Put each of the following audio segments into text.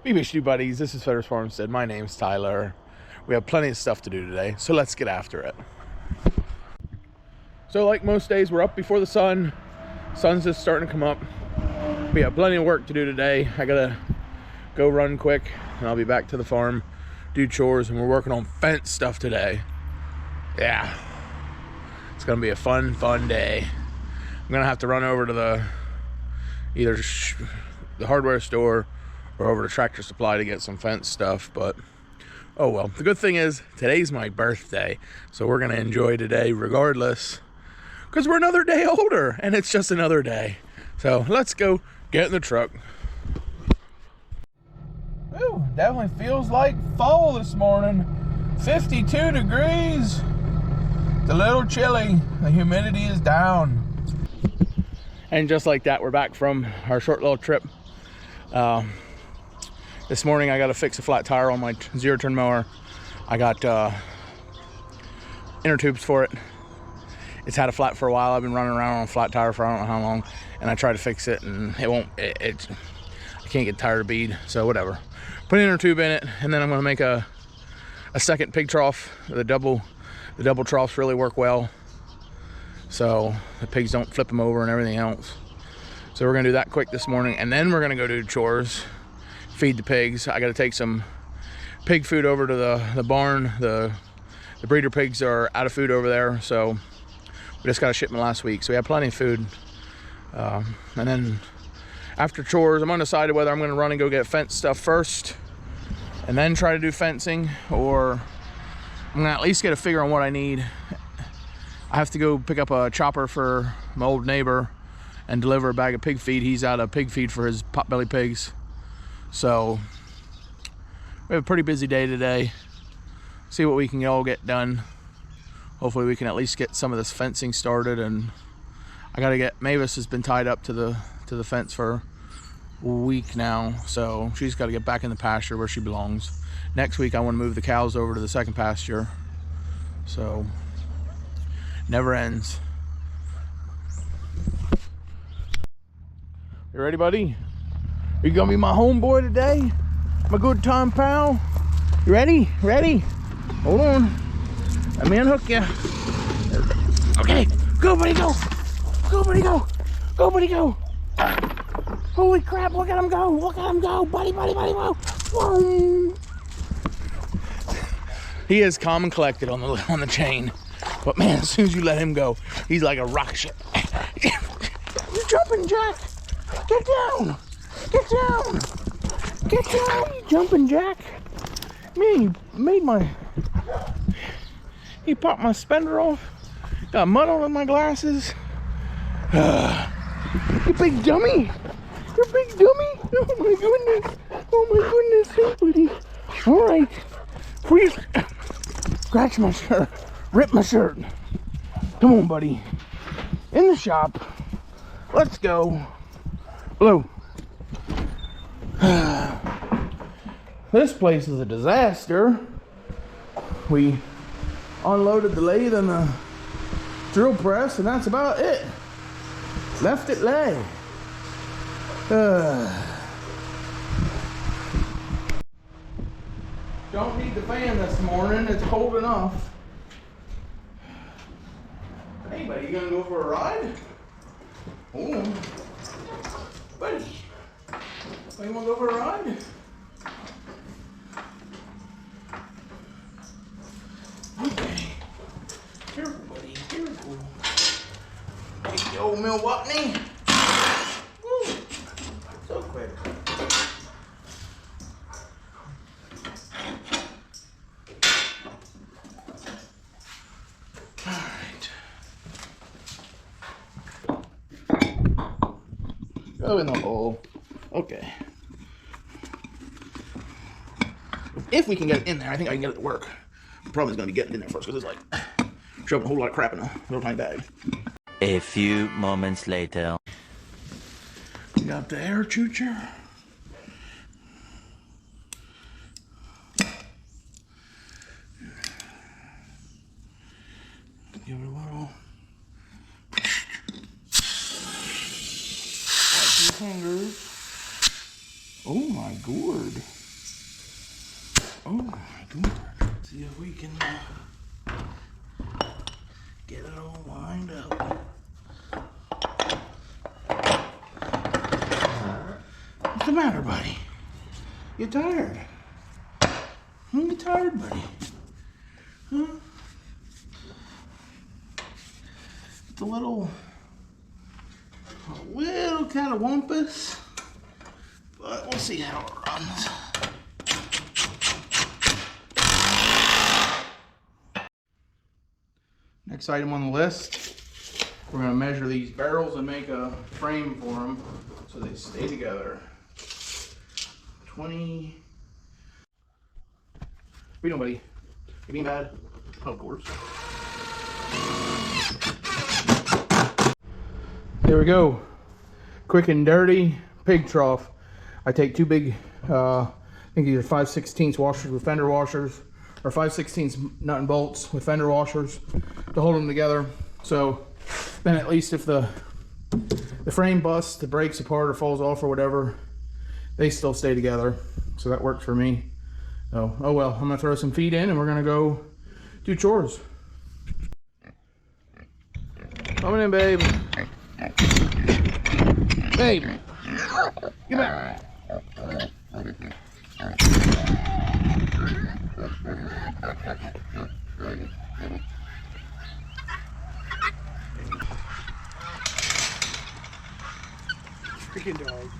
BBHD buddies, this is Feathers Farmstead. My name's Tyler. We have plenty of stuff to do today, so let's get after it. So like most days, we're up before the sun. Sun's just starting to come up. We have plenty of work to do today. I gotta go run quick, and I'll be back to the farm, do chores, and we're working on fence stuff today. Yeah, it's gonna be a fun day. I'm gonna have to run over to either the hardware store or over to Tractor Supply to get some fence stuff, but oh well. The good thing is today's my birthday, so we're gonna enjoy today regardless, because we're another day older and it's just another day. So let's go get in the truck. Ooh, definitely feels like fall this morning. 52 degrees. It's a little chilly. The humidity is down. And just like that, we're back from our short little trip. This morning I got to fix a flat tire on my zero turn mower. I got inner tubes for it. It's had a flat for a while. I've been running around on a flat tire for I don't know how long, and I tried to fix it and it won't. I can't get tire to bead, so whatever. Put an inner tube in it, and then I'm going to make a second pig trough. The double troughs really work well, so the pigs don't flip them over and everything else. So we're gonna do that quick this morning, and then we're gonna go do chores, feed the pigs. I gotta take some pig food over to the barn. The breeder pigs are out of food over there, so we just got a shipment last week, so we have plenty of food. And then after chores, I'm undecided whether I'm gonna run and go get fence stuff first and then try to do fencing, or I'm gonna at least get a figure on what I need. I have to go pick up a chopper for my old neighbor and deliver a bag of pig feed. He's out of pig feed for his potbelly pigs. So we have a pretty busy day today. See what we can all get done. Hopefully we can at least get some of this fencing started. And I gotta get, Mavis has been tied up to the fence for a week now, so she's got to get back in the pasture where she belongs. Next week I want to move the cows over to the second pasture. So never ends. You ready, buddy? Are you gonna be my homeboy today? My good time pal? You ready? Ready? Hold on. Let me unhook you. Okay. Go, buddy, go. Go, buddy, go. Go, buddy, go. Holy crap, look at him go. Look at him go. Buddy, whoa. Whoa. He is calm and collected on the chain. But man, as soon as you let him go, he's like a rocket ship. You jumping, Jack? Get down! Get down! Get down, you jumping jack! Man, he popped my spender off. Got mud all in my glasses. You big dummy! You big dummy! Oh my goodness! Oh my goodness! Hey, buddy! Alright. Please scratch my shirt. Rip my shirt. Come on, buddy. In the shop. Let's go. Blue. This place is a disaster. We unloaded the lathe and the drill press, and that's about it. Left it lay. Don't need the fan this morning. It's cold enough. Hey, buddy, you gonna go for a ride? Oh. Buddy, you want to go for a ride? Okay. Careful, buddy. Careful. Take the old Milwaukee. Woo. So quick. Go in the hole. Okay. If we can get it in there, I think I can get it to work. The problem is going to be getting it in there first, because it's like shoving a whole lot of crap in a little tiny bag. A few moments later. We got the air choocher. Give it a whirl. Fingers. Oh my gourd. Oh, see if we can get it all lined up. What's the matter, buddy? You tired? You tired, buddy? Huh? It's a little kind of wampus, but we'll see how it runs. Next item on the list, we're going to measure these barrels and make a frame for them so they stay together. 20. What you doing, buddy? You being bad? Of course. There we go. Quick and dirty pig trough. I take two big, I think these are 5/16 washers with fender washers, or 5/16 nut and bolts with fender washers to hold them together. So then at least if the frame busts, the breaks apart or falls off or whatever, they still stay together. So that works for me. So, oh well, I'm gonna throw some feed in and we're gonna go do chores. Coming in, babe. Babe, get back. Freaking dog.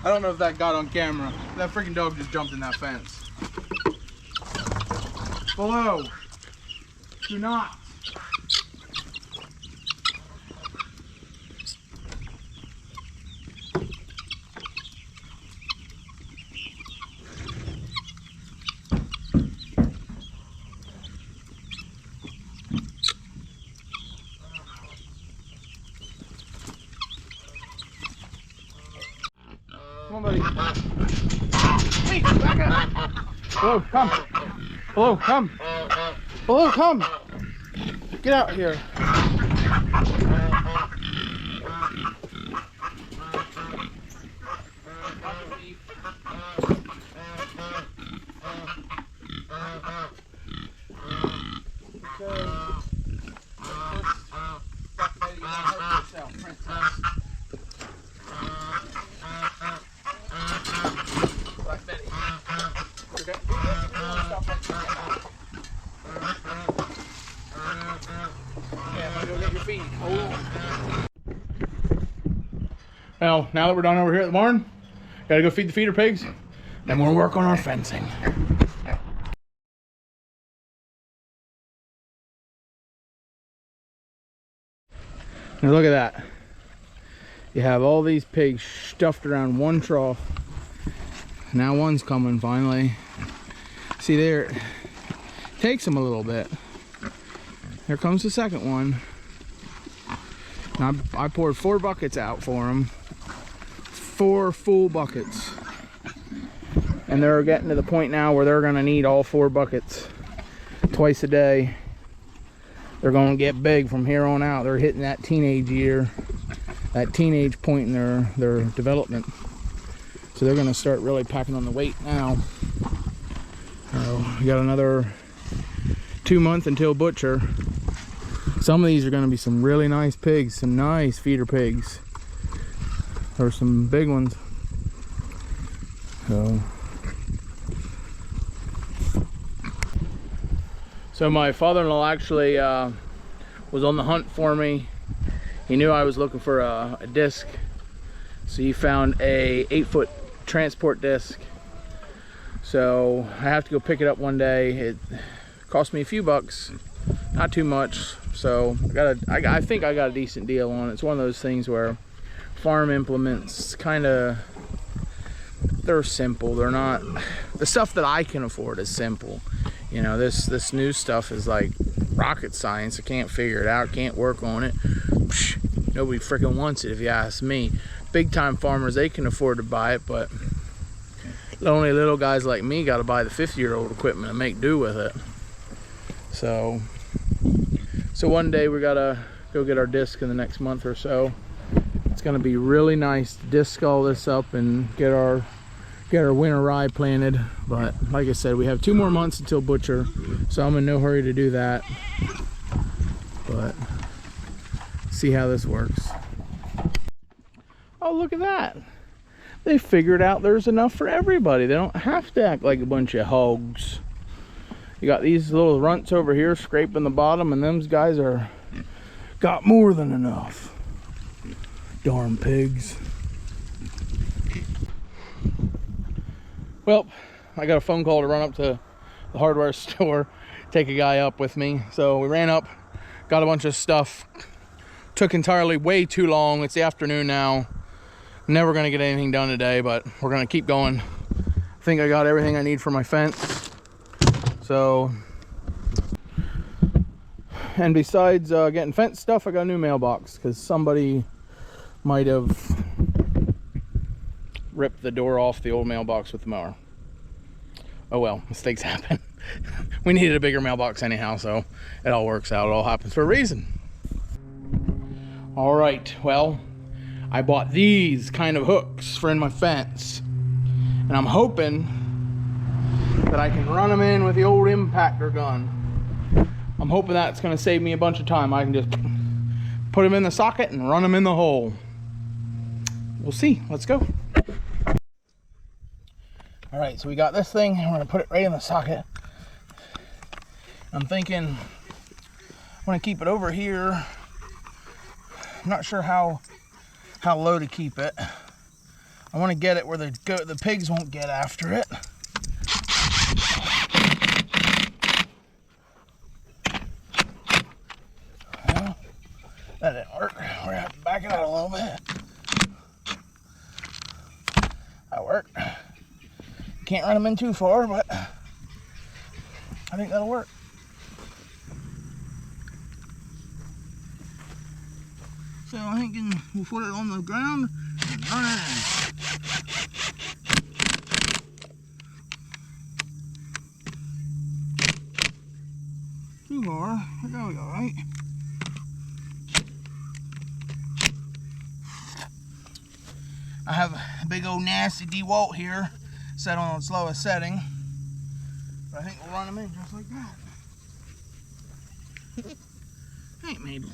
I don't know if that got on camera. That freaking dog just jumped in that fence. Below. Do not. Come on, buddy. Hey, back up. Hello, come. Hello, come. Hello, come. Get out here. Well, now that we're done over here at the barn, gotta go feed the feeder pigs, then we'll work on our fencing. Now look at that. You have all these pigs stuffed around one trough. Now one's coming finally. See there, it takes them a little bit. Here comes the second one. Now I poured 4 buckets out for them. 4 full buckets. And they're getting to the point now where they're gonna need all 4 buckets twice a day. They're gonna get big from here on out. They're hitting that teenage year, that teenage point in their development. So they're gonna start really packing on the weight now. We got another 2 months until butcher. Some of these are gonna be some really nice pigs, some nice feeder pigs. Or some big ones. So my father-in-law actually was on the hunt for me. He knew I was looking for a disc, so he found a 8-foot transport disc. So I have to go pick it up one day. It cost me a few bucks, not too much. So I think I got a decent deal on it. It's one of those things where farm implements they're simple. They're not the stuff that I can afford is simple. You know, this new stuff is like rocket science. I can't figure it out, can't work on it. Nobody freaking wants it if you ask me. Big time farmers, they can afford to buy it, but only little guys like me got to buy the 50-year-old equipment and make do with it. So one day we gotta go get our disc in the next month or so. It's gonna be really nice to disc all this up and get our get our winter rye planted. But like I said, we have 2 more months until butcher, so I'm in no hurry to do that. But see how this works. Oh, look at that. They figured out there's enough for everybody. They don't have to act like a bunch of hogs. You got these little runts over here scraping the bottom, and them guys are got more than enough. Darn pigs. Well, I got a phone call to run up to the hardware store, take a guy up with me. So we ran up, got a bunch of stuff. Took entirely way too long. It's the afternoon now. Never gonna get anything done today, but we're gonna keep going. I think I got everything I need for my fence. So, and besides getting fence stuff, I got a new mailbox because somebody might have ripped the door off the old mailbox with the mower. Oh well, mistakes happen. We needed a bigger mailbox anyhow, so it all works out. It all happens for a reason. All right, well, I bought these kind of hooks for in my fence, and I'm hoping that I can run them in with the old impactor gun. I'm hoping that's going to save me a bunch of time. I can just put them in the socket and run them in the hole. We'll see. Let's go. All right, so we got this thing, and we're going to put it right in the socket. I'm thinking I'm going to keep it over here. I'm not sure how low to keep it. I want to get it where the pigs won't get after it. Well, that didn't work. We're gonna have to back it out a little bit. That worked. Can't run them in too far, but I think that'll work. So I'm thinking we'll put it on the ground and run it in. Too far. There we go, right? I have a big old nasty DeWalt here set on its lowest setting. But I think we'll run them in just like that. Hey, Mabel.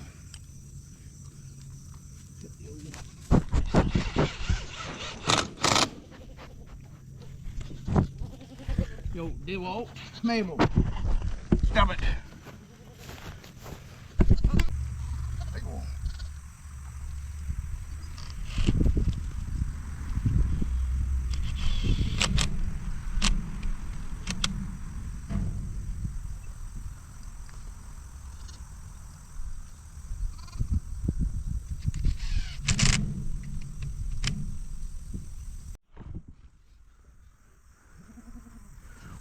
Yo, DeWalt, Mabel, stop it.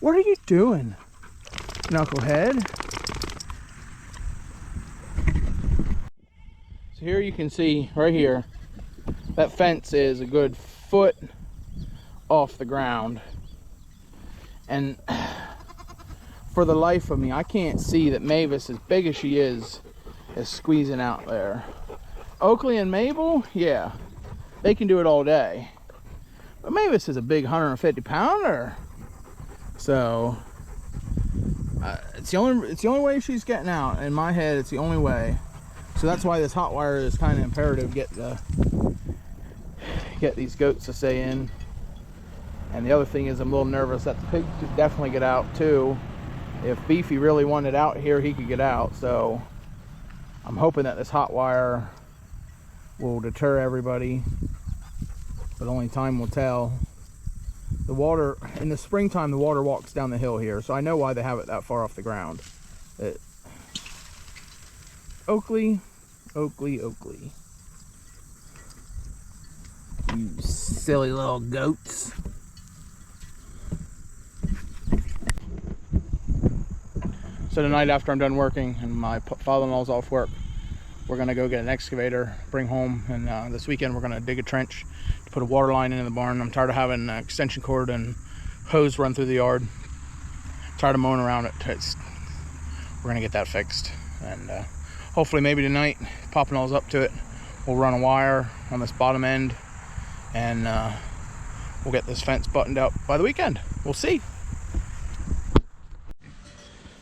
What are you doing, knucklehead? So here you can see, right here, that fence is a good foot off the ground. And for the life of me, I can't see that Mavis, as big as she is squeezing out there. Oakley and Mabel, yeah, they can do it all day. But Mavis is a big 150-pounder. So it's the only way she's getting out. In my head, it's the only way. So that's why this hot wire is kind of imperative. Get these goats to stay in. And the other thing is, I'm a little nervous that the pig could definitely get out too. If Beefy really wanted out here, he could get out. So I'm hoping that this hot wire will deter everybody, but only time will tell. The water, in the springtime, the water walks down the hill here, so I know why they have it that far off the ground. Oakley. You silly little goats. So tonight, after I'm done working and my father-in-law's off work, we're gonna go get an excavator, bring home, and this weekend we're gonna dig a trench to put a water line in the barn. I'm tired of having an extension cord and hose run through the yard. Tired of mowing around it. We're gonna get that fixed, and hopefully maybe tonight, Papa-in-law's up to it, we'll run a wire on this bottom end, and we'll get this fence buttoned up by the weekend. We'll see.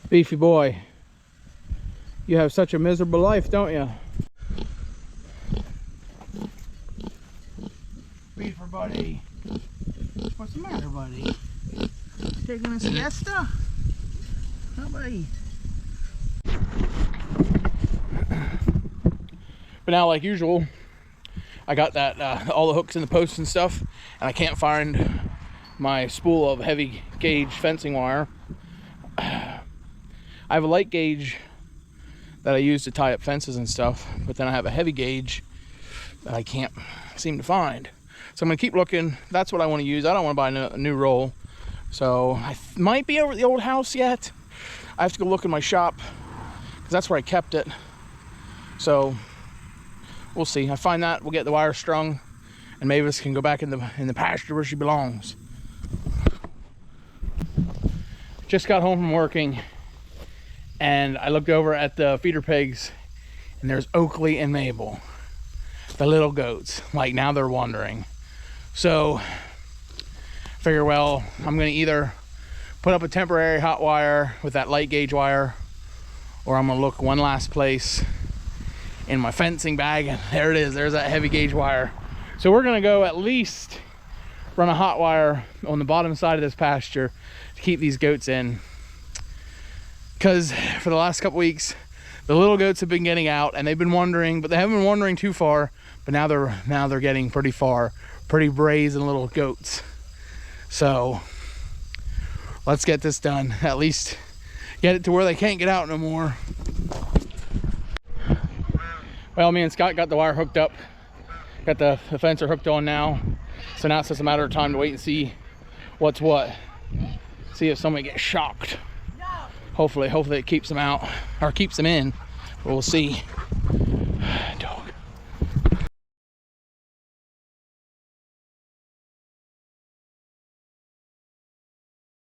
Beefy boy, you have such a miserable life, don't you? Beaver buddy, what's the matter, buddy? Taking a siesta? Oh, buddy. But now, like usual, I got that all the hooks in the posts and stuff, and I can't find my spool of heavy gauge fencing wire. I have a light gauge that I use to tie up fences and stuff, but then I have a heavy gauge that I can't seem to find. So I'm gonna keep looking. That's what I want to use. I don't want to buy a new roll. So I might be over at the old house yet. I have to go look in my shop because that's where I kept it. So we'll see. I find that, we'll get the wire strung, and Mavis can go back in the pasture where she belongs. Just got home from working, and I looked over at the feeder pigs, and there's Oakley and Mabel, the little goats. Like, now they're wandering. So figure, well, I'm gonna either put up a temporary hot wire with that light gauge wire, or I'm gonna look one last place in my fencing bag, and there it is. There's that heavy gauge wire. So we're gonna go at least run a hot wire on the bottom side of this pasture to keep these goats in, because for the last couple weeks the little goats have been getting out, and they've been wandering, but they haven't been wandering too far. But now they're getting pretty far, pretty brazen little goats. So let's get this done. At least get it to where they can't get out no more. Well, me and Scott got the wire hooked up, got the fencer hooked on now. So now it's just a matter of time to wait and see what's what. See if somebody gets shocked. Hopefully it keeps them out, or keeps them in. We'll see.